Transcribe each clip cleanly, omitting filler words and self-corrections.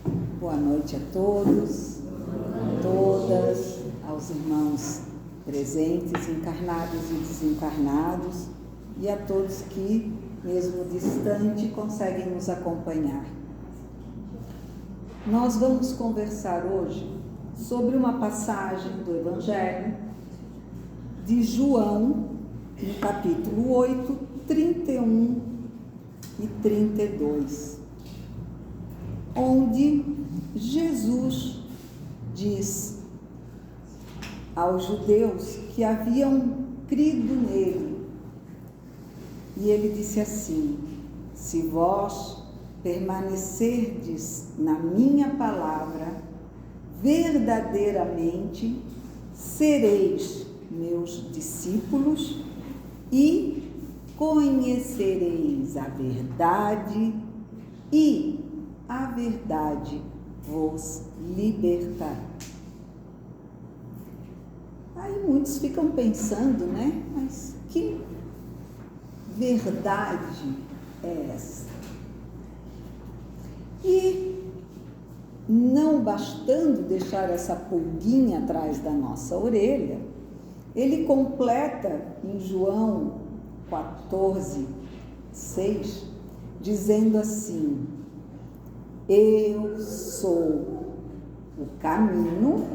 Boa noite a todos, a todas, aos irmãos presentes, encarnados e desencarnados, e a todos que, mesmo distante, conseguem nos acompanhar. Nós vamos conversar hoje sobre uma passagem do Evangelho de João, no capítulo 8, 31 e 32, onde Jesus diz aos judeus que haviam crido nele, e ele disse assim: se vós permanecerdes na minha palavra, verdadeiramente sereis meus discípulos e conhecereis a verdade, e a verdade vos libertará. Aí muitos ficam pensando, né? Mas que verdade é essa? E não bastando deixar essa pulguinha atrás da nossa orelha, ele completa em João 14, 6, dizendo assim: eu sou o caminho,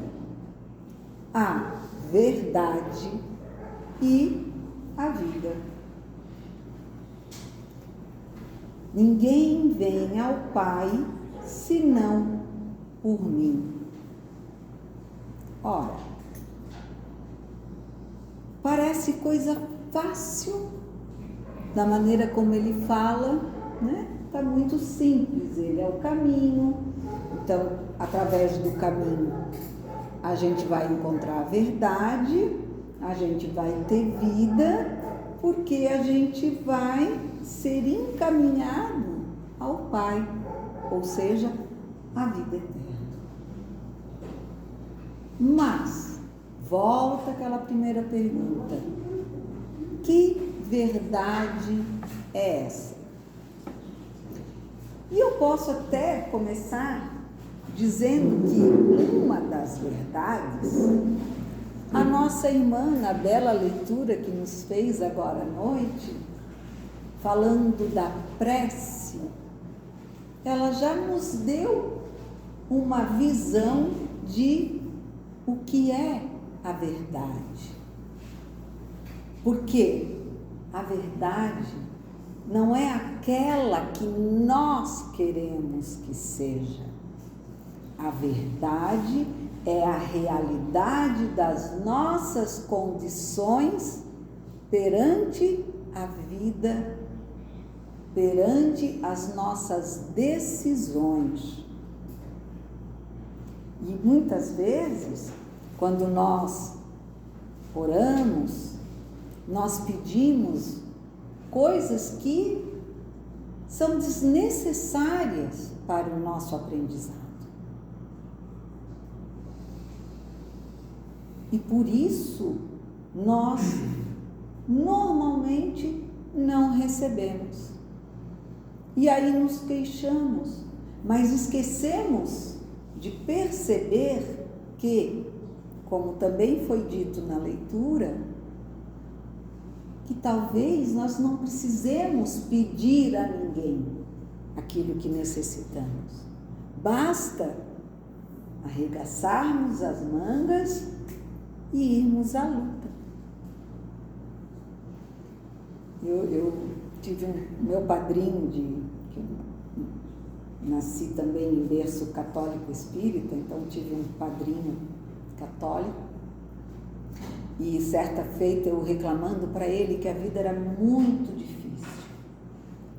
a verdade e a vida. Ninguém vem ao Pai senão por mim. Ora, parece coisa fácil, da maneira como ele fala, né? Está muito simples, ele é o caminho, então, através do caminho, a gente vai encontrar a verdade, a gente vai ter vida, porque a gente vai ser encaminhado ao Pai, ou seja, a vida eterna. Mas, volta aquela primeira pergunta: que verdade é essa? E eu posso até começar dizendo que uma das verdades, a nossa irmã, na bela leitura que nos fez agora à noite, falando da prece, ela já nos deu uma visão de o que é a verdade. Porque a verdade não é aquela que nós queremos que seja. A verdade é a realidade das nossas condições perante a vida, perante as nossas decisões. E muitas vezes, quando nós oramos, nós pedimos coisas que são desnecessárias para o nosso aprendizado. E por isso, nós normalmente não recebemos. E aí nos queixamos, mas esquecemos de perceber que, como também foi dito na leitura, que talvez nós não precisemos pedir a ninguém aquilo que necessitamos. Basta arregaçarmos as mangas e irmos à luta. Eu tive meu padrinho, que eu nasci também em berço católico espírita, então tive um padrinho católico, e certa feita eu reclamando para ele que a vida era muito difícil,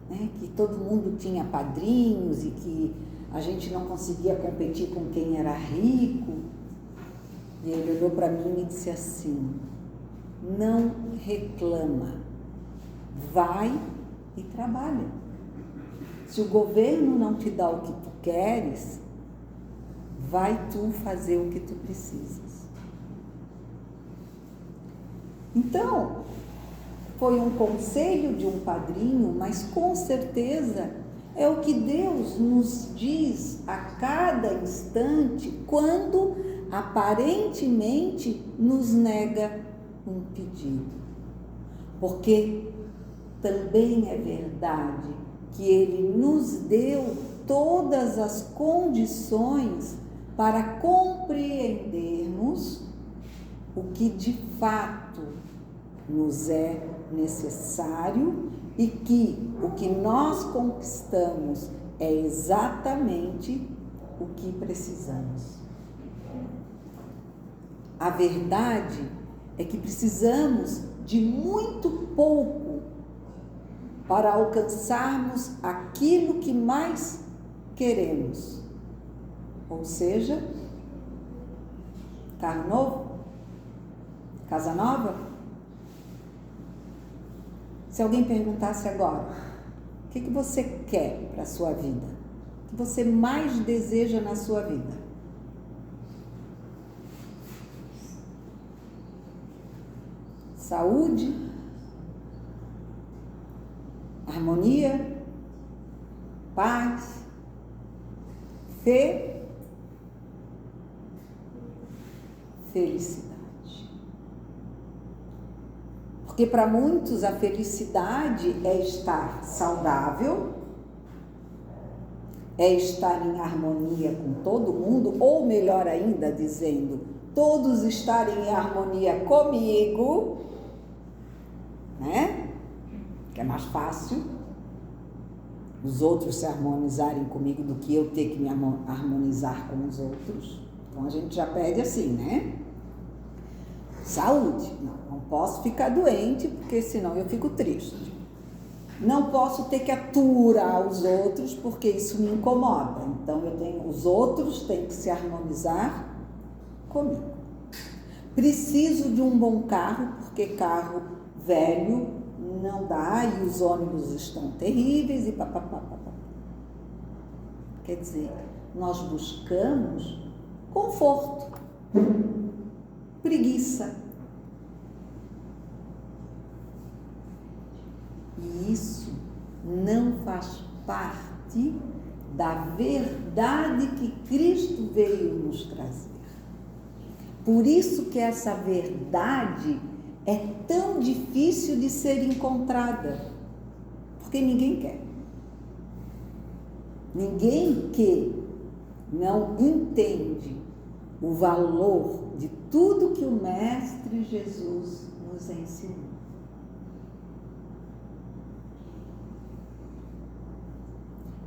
né? Que todo mundo tinha padrinhos e que a gente não conseguia competir com quem era rico. E ele olhou para mim e disse assim: não reclama, vai e trabalha. Se o governo não te dá o que tu queres, vai tu fazer o que tu precisas. Então, foi um conselho de um padrinho, mas com certeza é o que Deus nos diz a cada instante quando aparentemente nos nega um pedido. Porque também é verdade que Ele nos deu todas as condições para compreendermos o que de fato nos é necessário e que o que nós conquistamos é exatamente o que precisamos. A verdade é que precisamos de muito pouco para alcançarmos aquilo que mais queremos. Ou seja, carro novo? Casa nova? Se alguém perguntasse agora, o que você quer para a sua vida? O que você mais deseja na sua vida? Saúde? Harmonia? Paz? Fé? Felicidade. Porque para muitos a felicidade é estar saudável, é estar em harmonia com todo mundo, ou melhor ainda, dizendo, todos estarem em harmonia comigo, né? Que é mais fácil os outros se harmonizarem comigo do que eu ter que me harmonizar com os outros. Então a gente já pede assim, né? Saúde. Não posso ficar doente, porque senão eu fico triste. Não posso ter que aturar os outros, porque isso me incomoda. Então os outros têm que se harmonizar comigo. Preciso de um bom carro, porque carro velho não dá e os ônibus estão terríveis e papapá. Quer dizer, nós buscamos conforto, preguiça. E isso não faz parte da verdade que Cristo veio nos trazer. Por isso que essa verdade é tão difícil de ser encontrada, porque ninguém quer. Ninguém que não entende o valor de tudo que o Mestre Jesus nos ensinou.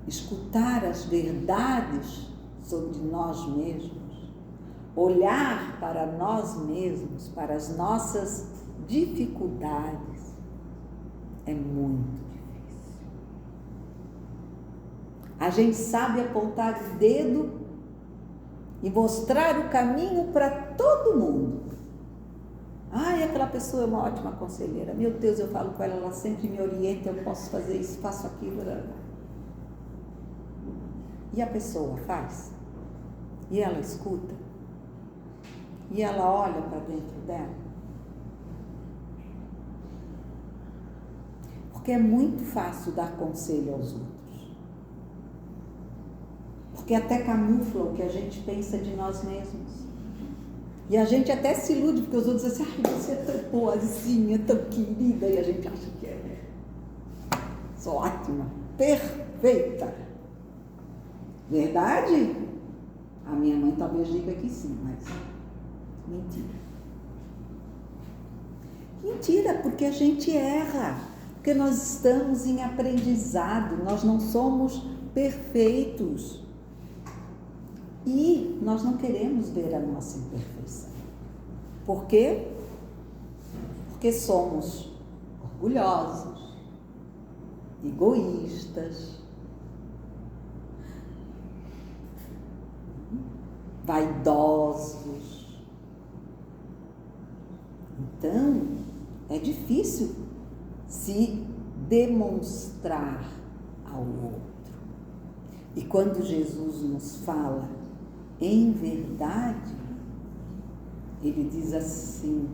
Escutar as verdades sobre nós mesmos, olhar para nós mesmos, para as nossas dificuldades, é muito difícil. A gente sabe apontar o dedo e mostrar o caminho para todo mundo. Ai, aquela pessoa é uma ótima conselheira. Meu Deus, eu falo com ela, ela sempre me orienta, eu posso fazer isso, faço aquilo. E a pessoa faz? E ela escuta? E ela olha para dentro dela? Porque é muito fácil dar conselho aos outros. Porque até camufla o que a gente pensa de nós mesmos. E a gente até se ilude, porque os outros dizem assim, ai, você é tão boazinha, tão querida, e a gente acha que é. Sou ótima, perfeita. Verdade? A minha mãe talvez diga que sim, mas mentira. Mentira, porque a gente erra, porque nós estamos em aprendizado, nós não somos perfeitos. E nós não queremos ver a nossa imperfeição. Por quê? Porque somos orgulhosos, egoístas, vaidosos. Então, é difícil se demonstrar ao outro. E quando Jesus nos fala em verdade, ele diz assim,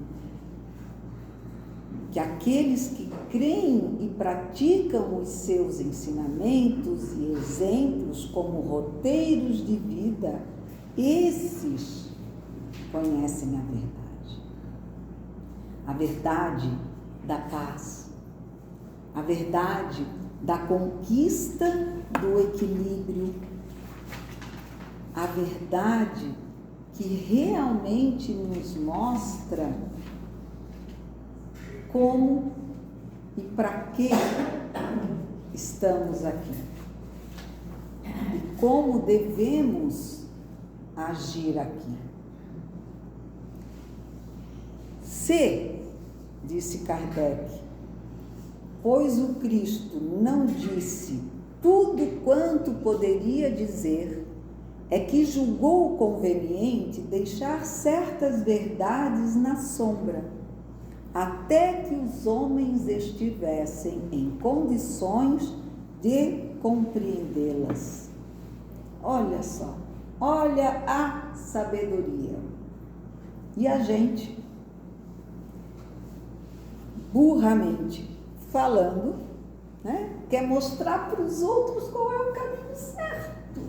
que aqueles que creem e praticam os seus ensinamentos e exemplos como roteiros de vida, esses conhecem a verdade. A verdade da paz, a verdade da conquista do equilíbrio, a verdade que realmente nos mostra como e para que estamos aqui e como devemos agir aqui. Se, disse Kardec, pois o Cristo não disse tudo quanto poderia dizer, é que julgou conveniente deixar certas verdades na sombra, até que os homens estivessem em condições de compreendê-las. Olha só, olha a sabedoria. E a gente, burramente falando, né, quer mostrar para os outros qual é o caminho certo,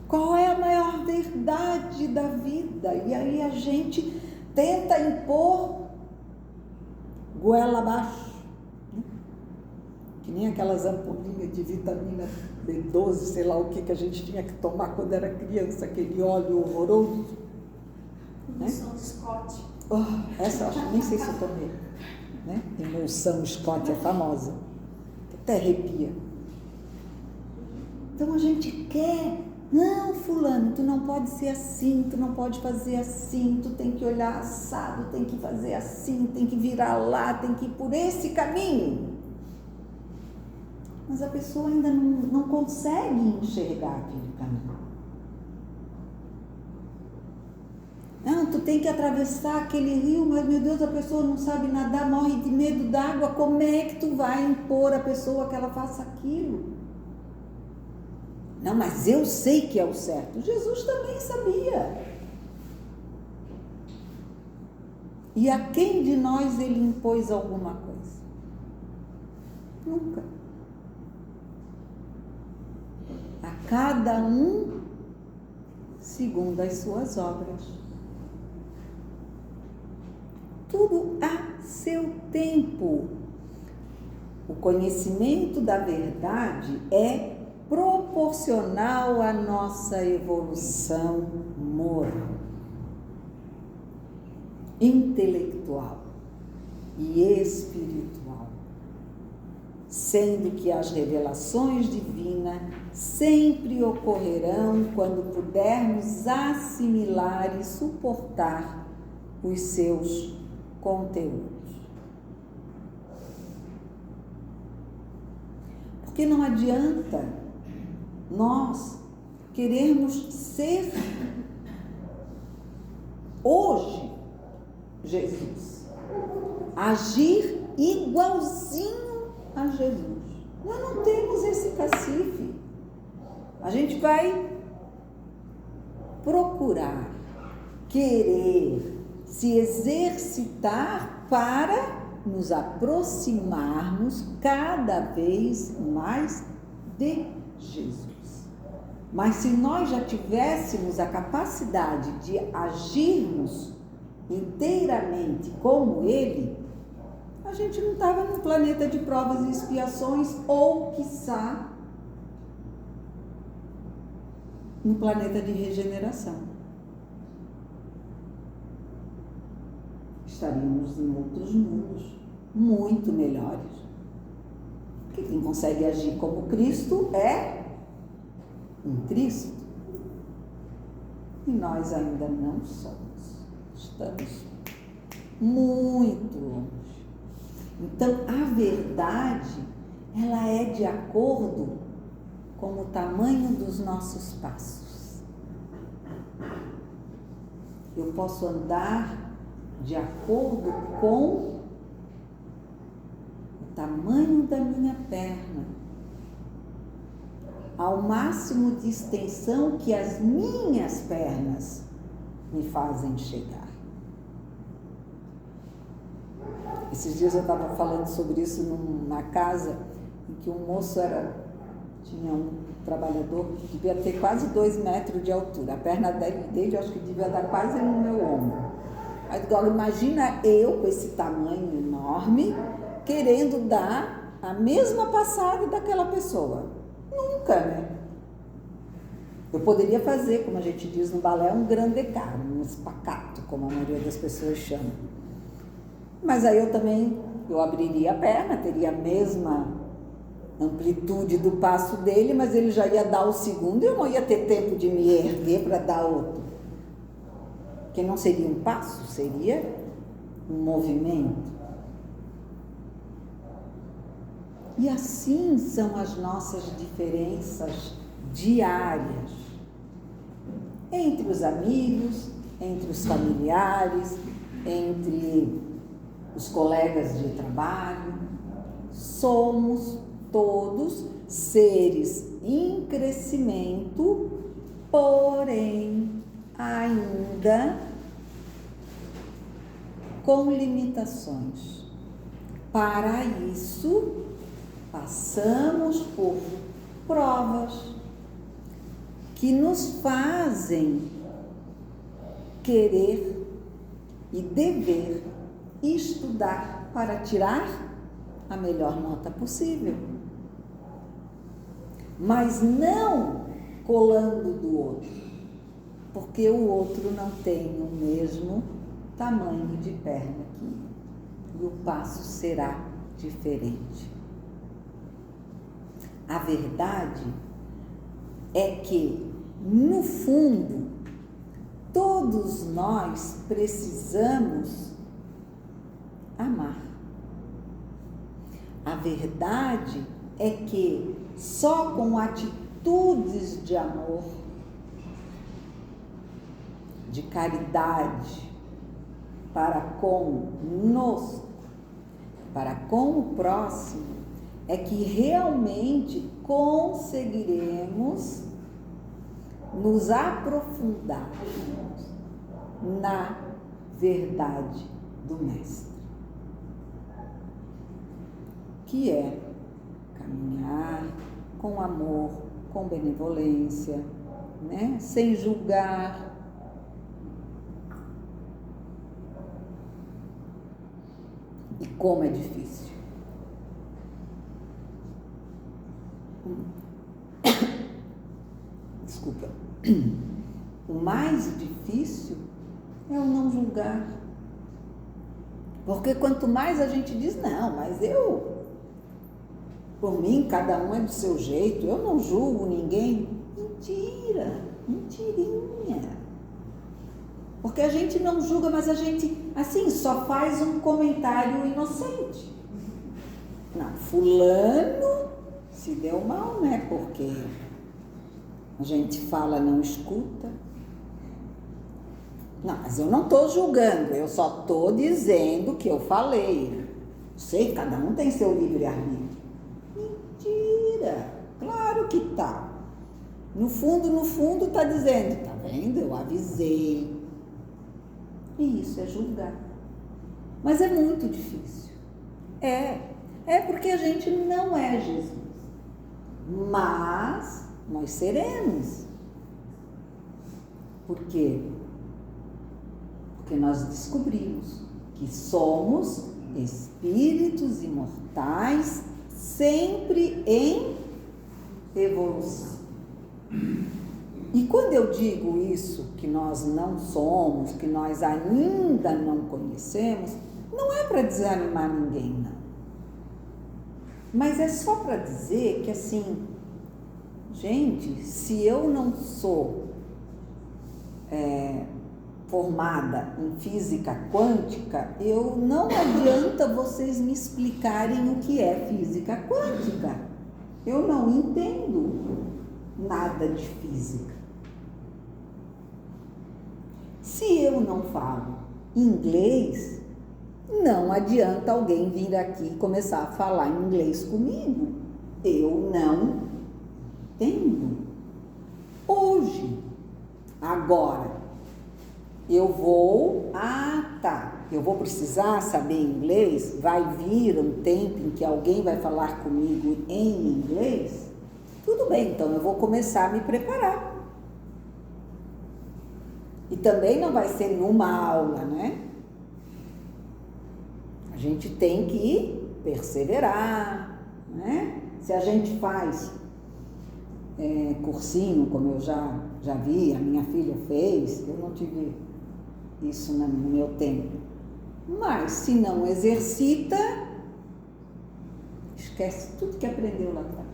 qual é a maior verdade da vida, e aí a gente tenta impor goela abaixo, né? Que nem aquelas ampolinhas de vitamina B12, sei lá o que a gente tinha que tomar quando era criança, aquele óleo horroroso, né? Emulsão Scott. Oh, essa eu acho, nem sei se eu tomei, né? Emulsão Scott é famosa, até arrepia. Então a gente quer, não, fulano, tu não pode ser assim, tu não pode fazer assim, tu tem que olhar assado, tem que fazer assim, tem que virar lá, tem que ir por esse caminho. Mas a pessoa ainda não consegue enxergar aquele caminho. Não, tu tem que atravessar aquele rio, mas meu Deus, a pessoa não sabe nadar, morre de medo d'água, como é que tu vai impor a pessoa que ela faça aquilo? Não, mas eu sei que é o certo. Jesus também sabia. E a quem de nós ele impôs alguma coisa? Nunca. A cada um segundo as suas obras. Tudo a seu tempo. O conhecimento da verdade é proporcional à nossa evolução moral, intelectual e espiritual, sendo que as revelações divinas sempre ocorrerão quando pudermos assimilar e suportar os seus conteúdos. Porque não adianta nós queremos ser hoje Jesus, agir igualzinho a Jesus. Nós não temos esse cacife. A gente vai procurar, querer se exercitar para nos aproximarmos cada vez mais de Jesus. Mas se nós já tivéssemos a capacidade de agirmos inteiramente como Ele, a gente não estava no planeta de provas e expiações, ou, quiçá, no planeta de regeneração. Estaríamos em outros mundos muito melhores. Porque quem consegue agir como Cristo é um Cristo. E nós ainda não somos. Estamos muito longe. Então, a verdade, ela é de acordo com o tamanho dos nossos passos. Eu posso andar de acordo com o tamanho da minha perna, ao máximo de extensão que as minhas pernas me fazem chegar. Esses dias eu estava falando sobre isso na casa, em que um moço era Tinha um trabalhador que devia ter quase 2 metros de altura. A perna dele eu acho que devia dar quase no meu ombro. Agora imagina eu com esse tamanho enorme, querendo dar a mesma passada daquela pessoa. Nunca, né? Eu poderia fazer, como a gente diz no balé, um grande caro, um espacato, como a maioria das pessoas chama. Mas aí eu abriria a perna, teria a mesma amplitude do passo dele, mas ele já ia dar o segundo e eu não ia ter tempo de me erguer para dar outro. Porque não seria um passo, seria um movimento. E assim são as nossas diferenças diárias. Entre os amigos, entre os familiares, entre os colegas de trabalho. Somos todos seres em crescimento, porém ainda com limitações. Para isso, passamos por provas que nos fazem querer e dever estudar para tirar a melhor nota possível. Mas não colando do outro, porque o outro não tem o mesmo tamanho de perna que eu, e o passo será diferente. A verdade é que, no fundo, todos nós precisamos amar. A verdade é que só com atitudes de amor, de caridade para com o próximo, é que realmente conseguiremos nos aprofundarmos na verdade do Mestre, que é caminhar com amor, com benevolência, né? Sem julgar. E como é difícil. Desculpa. O mais difícil é o não julgar. Porque quanto mais a gente diz, não, mas por mim, cada um é do seu jeito, eu não julgo ninguém. Mentira, mentirinha. Porque a gente não julga, mas a gente, assim, só faz um comentário inocente. Não, fulano se deu mal, né? Porque a gente fala, não escuta. Não, mas eu não estou julgando, eu só estou dizendo que eu falei. Sei, cada um tem seu livre-arbítrio. Mentira, claro que tá. No fundo tá dizendo, tá vendo? Eu avisei. E isso é julgar. Mas é muito difícil. É porque a gente não é Jesus. Mas nós seremos. Por quê? Porque nós descobrimos que somos espíritos imortais, sempre em evolução. E quando eu digo isso, que nós não somos, que nós ainda não conhecemos, não é para desanimar ninguém, não. Mas é só para dizer que, assim, gente, se eu não sou formada em física quântica, não adianta vocês me explicarem o que é física quântica. Eu não entendo nada de física. Se eu não falo inglês, não adianta alguém vir aqui e começar a falar inglês comigo. Eu não entendo. Hoje, agora, eu vou precisar saber inglês? Vai vir um tempo em que alguém vai falar comigo em inglês? Tudo fazer, então eu vou começar a me preparar. E também não vai ser numa aula, né? A gente tem que perseverar, né? Se a gente faz cursinho, como eu já vi, a minha filha fez, eu não tive isso no meu tempo. Mas se não exercita, esquece tudo que aprendeu lá atrás.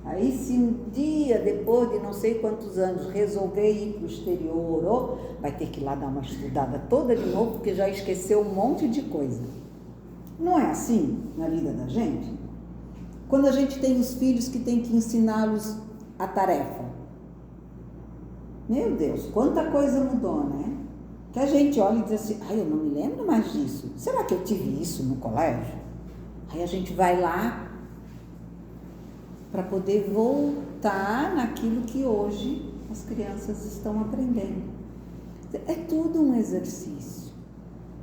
Aí se um dia, depois de não sei quantos anos, resolver ir para o exterior, ou vai ter que ir lá dar uma estudada toda de novo, porque já esqueceu um monte de coisa. Não é assim na vida da gente? Quando a gente tem os filhos que tem que ensiná-los a tarefa. Meu Deus, quanta coisa mudou, né? Que a gente olha e diz assim, ai, eu não me lembro mais disso. Será que eu tive isso no colégio? Aí a gente vai lá para poder voltar naquilo que hoje as crianças estão aprendendo. É tudo um exercício.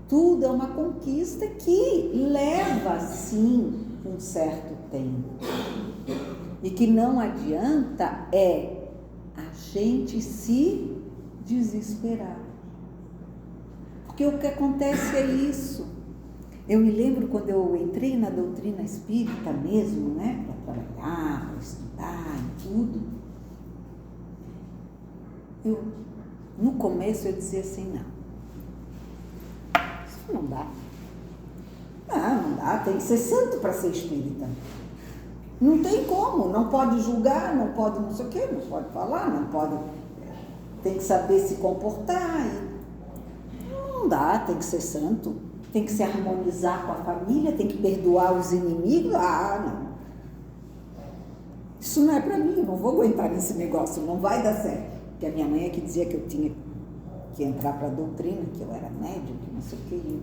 Tudo é uma conquista que leva, sim, um certo tempo. E que não adianta a gente se desesperar. Porque o que acontece é isso. Eu me lembro quando eu entrei na doutrina espírita mesmo, né? Para trabalhar, para estudar e tudo. No começo eu dizia assim, não. Isso não dá. Não dá, tem que ser santo para ser espírita. Não tem como, não pode julgar, não pode não sei o quê, não pode falar, não pode... Tem que saber se comportar. Não dá, tem que ser santo, tem que se harmonizar com a família, tem que perdoar os inimigos. Não. Isso não é para mim, eu não vou aguentar nesse negócio, não vai dar certo. Porque a minha mãe é que dizia que eu tinha que entrar para a doutrina, que eu era médium, que não sei o que, e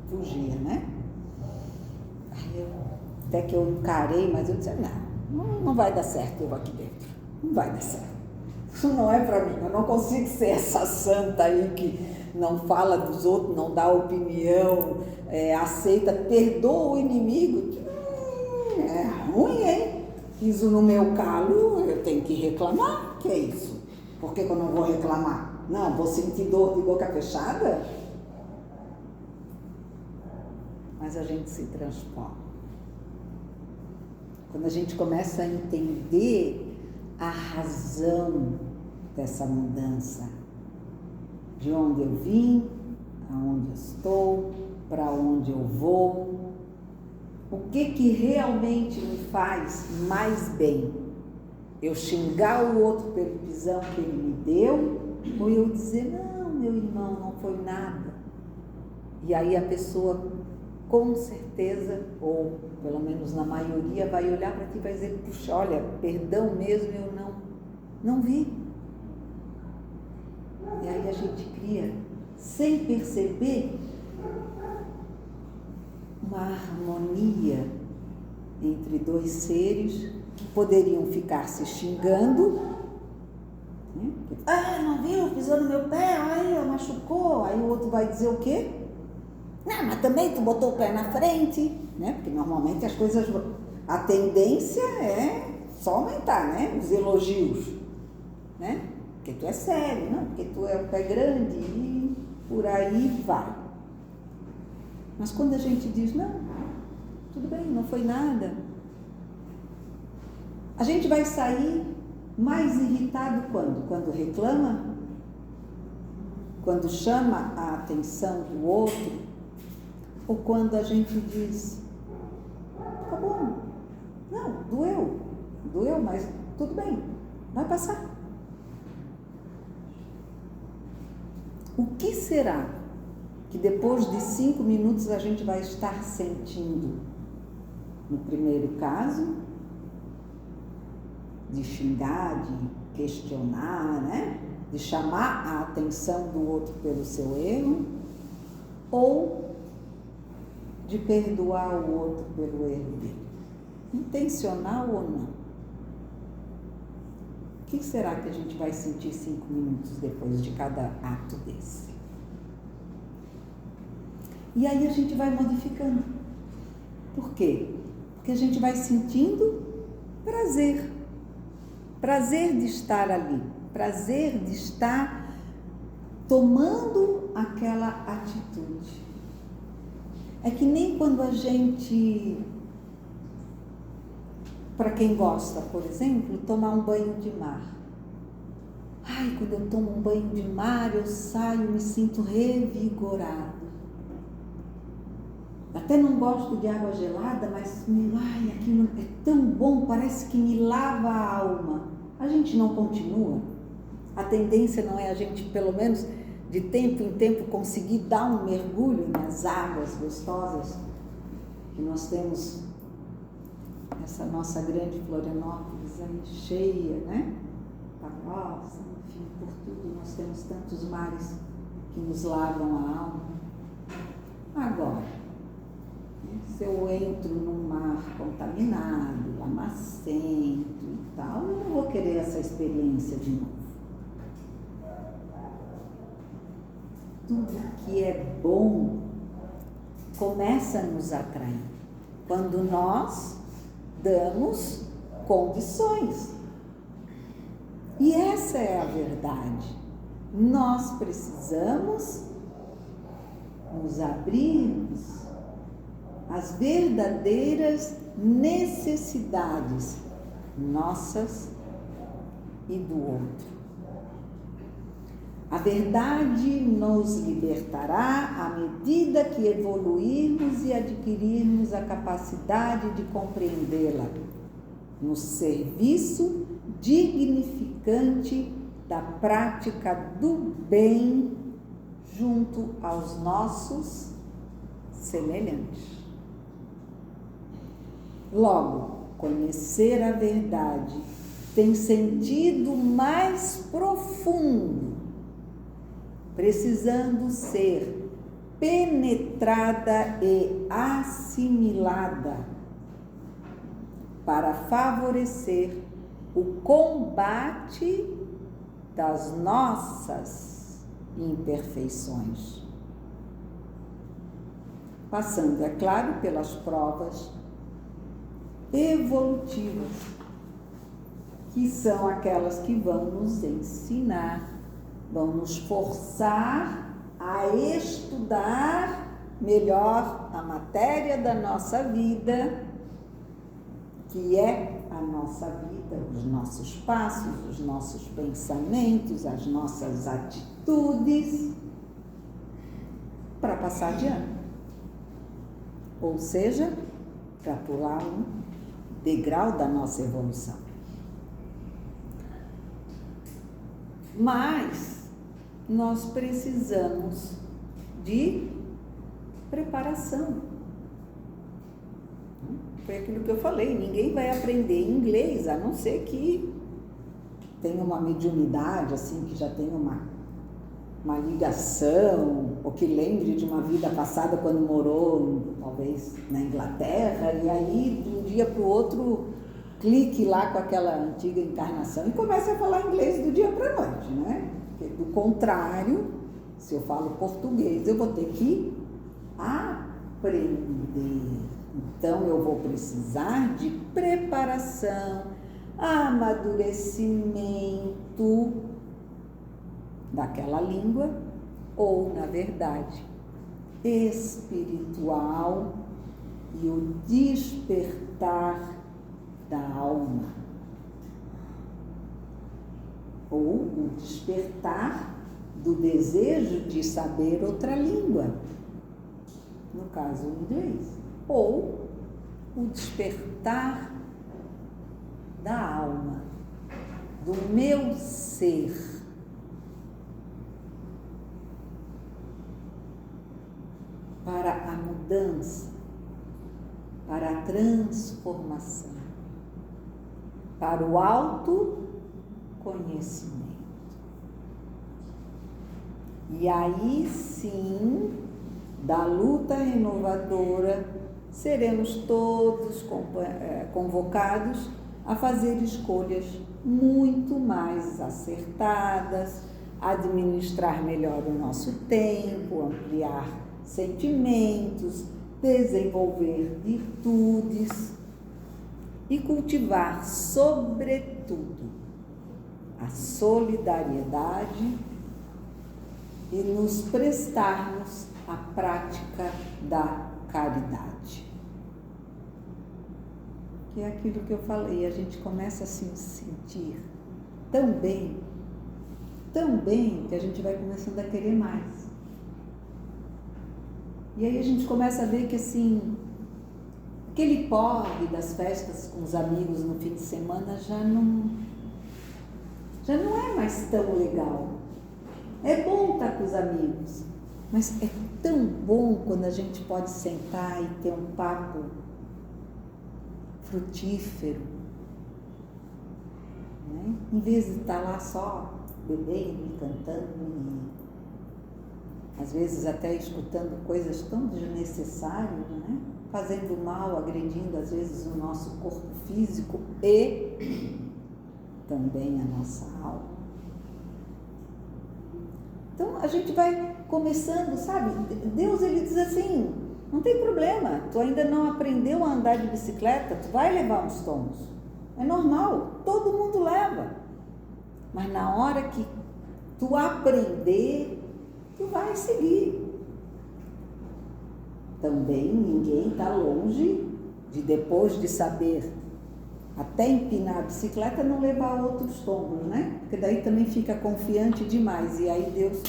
fugia, né? Até que eu encarei, mas eu disse, não vai dar certo eu aqui dentro, não vai dar certo. Isso não é para mim, eu não consigo ser essa santa aí que não fala dos outros, não dá opinião, aceita, perdoa o inimigo. É ruim, hein? Piso no meu calo, eu tenho que reclamar, que é isso? Por que eu não vou reclamar? Não, vou sentir dor de boca fechada? Mas a gente se transforma. Quando a gente começa a entender a razão dessa mudança, de onde eu vim, aonde eu estou, para onde eu vou, o que realmente me faz mais bem? Eu xingar o outro pelo pisão que ele me deu, ou eu dizer, não, meu irmão, não foi nada. E aí a pessoa, com certeza, ou pelo menos na maioria, vai olhar para ti e vai dizer, puxa, olha, perdão mesmo, eu não vi. E aí a gente cria, sem perceber, uma harmonia entre dois seres que poderiam ficar se xingando. Não viu? Pisou no meu pé, machucou. Aí o outro vai dizer o quê? Não, mas também tu botou o pé na frente, né? Porque normalmente as coisas, a tendência é só aumentar, né? Os elogios, né? Porque tu é sério, não? Porque tu é o pé grande e por aí vai. Mas quando a gente diz, não, tudo bem, não foi nada, a gente vai sair mais irritado quando? Quando reclama? Quando chama a atenção do outro? Ou quando a gente diz, tá bom, não, doeu, mas tudo bem, vai passar. O que será que depois de 5 minutos a gente vai estar sentindo? No primeiro caso, de xingar, de questionar, né? De chamar a atenção do outro pelo seu erro, ou de perdoar o outro pelo erro dele. Intencional ou não? O que será que a gente vai sentir 5 minutos depois de cada ato desse? E aí a gente vai modificando. Por quê? Porque a gente vai sentindo prazer. prazer de estar ali, prazer de estar tomando aquela atitude. É que nem quando a gente, para quem gosta, por exemplo, tomar um banho de mar. Ai, quando eu tomo um banho de mar, eu saio, me sinto revigorado. Até não gosto de água gelada, mas aquilo é tão bom, parece que me lava a alma. A gente não continua. A tendência não é a gente, pelo menos de tempo em tempo, conseguir dar um mergulho nas águas gostosas que nós temos, essa nossa grande Florianópolis aí cheia, né? Palhoça, enfim, por tudo nós temos tantos mares que nos lavam a alma. Agora, se eu entro num mar contaminado, lamacento e tal, eu não vou querer essa experiência de novo. Tudo que é bom começa a nos atrair quando nós damos condições. E essa é a verdade. Nós precisamos nos abrirmos às verdadeiras necessidades nossas e do outro. A verdade nos libertará à medida que evoluirmos e adquirirmos a capacidade de compreendê-la no serviço dignificante da prática do bem junto aos nossos semelhantes. Logo, conhecer a verdade tem sentido mais profundo, precisando ser penetrada e assimilada para favorecer o combate das nossas imperfeições. Passando, é claro, pelas provas evolutivas, que são aquelas que vão nos ensinar, vão nos forçar a estudar melhor a matéria da nossa vida, que é a nossa vida, os nossos passos, os nossos pensamentos, as nossas atitudes, para passar de ano. Ou seja, para pular um degrau da nossa evolução. Mas nós precisamos de preparação. Foi aquilo que eu falei, ninguém vai aprender inglês, a não ser que tenha uma mediunidade, assim, que já tenha uma ligação, ou que lembre de uma vida passada quando morou, talvez, na Inglaterra, e aí, de um dia para o outro, clique lá com aquela antiga encarnação e comece a falar inglês do dia para a noite, né? Porque, do contrário, se eu falo português, eu vou ter que aprender. Então, eu vou precisar de preparação, amadurecimento daquela língua, ou, na verdade, espiritual, e o despertar da alma, ou o despertar do desejo de saber outra língua, no caso o inglês, ou o despertar da alma, do meu ser, para a mudança, para a transformação, para o autoconhecimento. E aí sim, da luta renovadora, seremos todos convocados a fazer escolhas muito mais acertadas, administrar melhor o nosso tempo, ampliar sentimentos, desenvolver virtudes e cultivar, sobretudo, a solidariedade e nos prestarmos à prática da caridade. Que é aquilo que eu falei, a gente começa a se sentir tão bem que a gente vai começando a querer mais. E aí a gente começa a ver que assim, aquele porre das festas com os amigos no fim de semana já não é mais tão legal. É bom estar com os amigos, mas é tão bom quando a gente pode sentar e ter um papo frutífero, né? Em vez de estar lá só bebendo e cantando e às vezes até escutando coisas tão desnecessárias, né? Fazendo mal, agredindo às vezes o nosso corpo físico e também a nossa alma. Então a gente vai começando, sabe? Deus, ele diz assim, não tem problema, tu ainda não aprendeu a andar de bicicleta, tu vai levar uns tombos. É normal, todo mundo leva. Mas na hora que tu aprender, tu vai seguir. Também ninguém está longe de, depois de saber até empinar a bicicleta, não levar outros tombos, né? Porque daí também fica confiante demais e aí Deus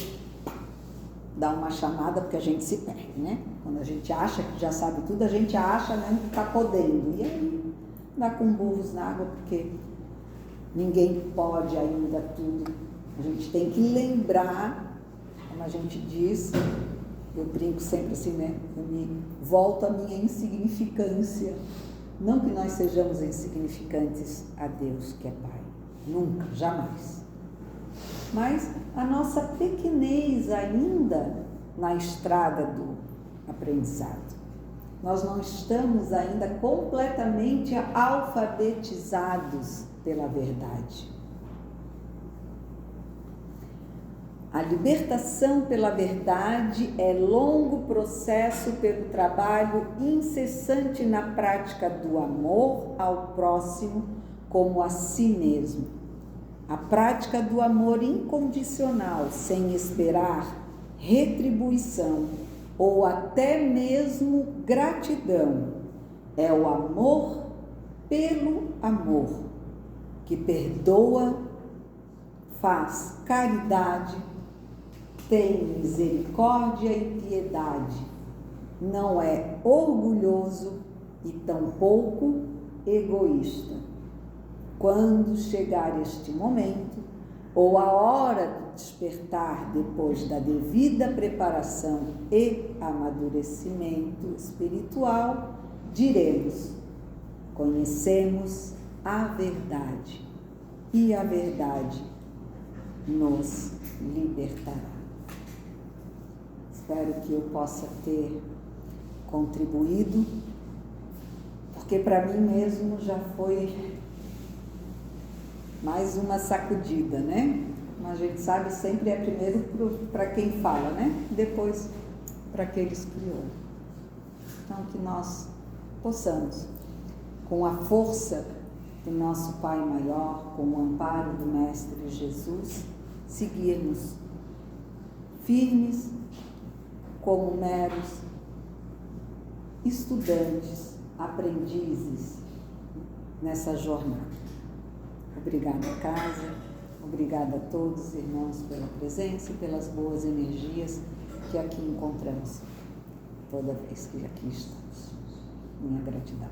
dá uma chamada porque a gente se perde, né? Quando a gente acha que já sabe tudo, a gente acha mesmo que está podendo. E aí dá com burros na água porque ninguém pode ainda tudo. A gente tem que lembrar, como a gente diz, eu brinco sempre assim, né? Eu me volto à minha insignificância. Não que nós sejamos insignificantes a Deus, que é Pai. Nunca, jamais. Mas a nossa pequenez ainda na estrada do aprendizado. Nós não estamos ainda completamente alfabetizados pela verdade. A libertação pela verdade é longo processo pelo trabalho incessante na prática do amor ao próximo como a si mesmo. A prática do amor incondicional, sem esperar retribuição ou até mesmo gratidão, é o amor pelo amor, que perdoa, faz caridade, tem misericórdia e piedade, não é orgulhoso e tampouco egoísta. Quando chegar este momento, ou a hora de despertar depois da devida preparação e amadurecimento espiritual, diremos: conhecemos a verdade e a verdade nos libertará. Espero que eu possa ter contribuído, porque para mim mesmo já foi mais uma sacudida, né? Como a gente sabe, sempre é primeiro para quem fala, né? Depois para aqueles que ouvem. Então, que nós possamos, com a força do nosso Pai Maior, com o amparo do Mestre Jesus, seguirmos firmes como meros estudantes, aprendizes nessa jornada. Obrigada, casa, obrigada a todos, irmãos, pela presença e pelas boas energias que aqui encontramos toda vez que aqui estamos. Minha gratidão.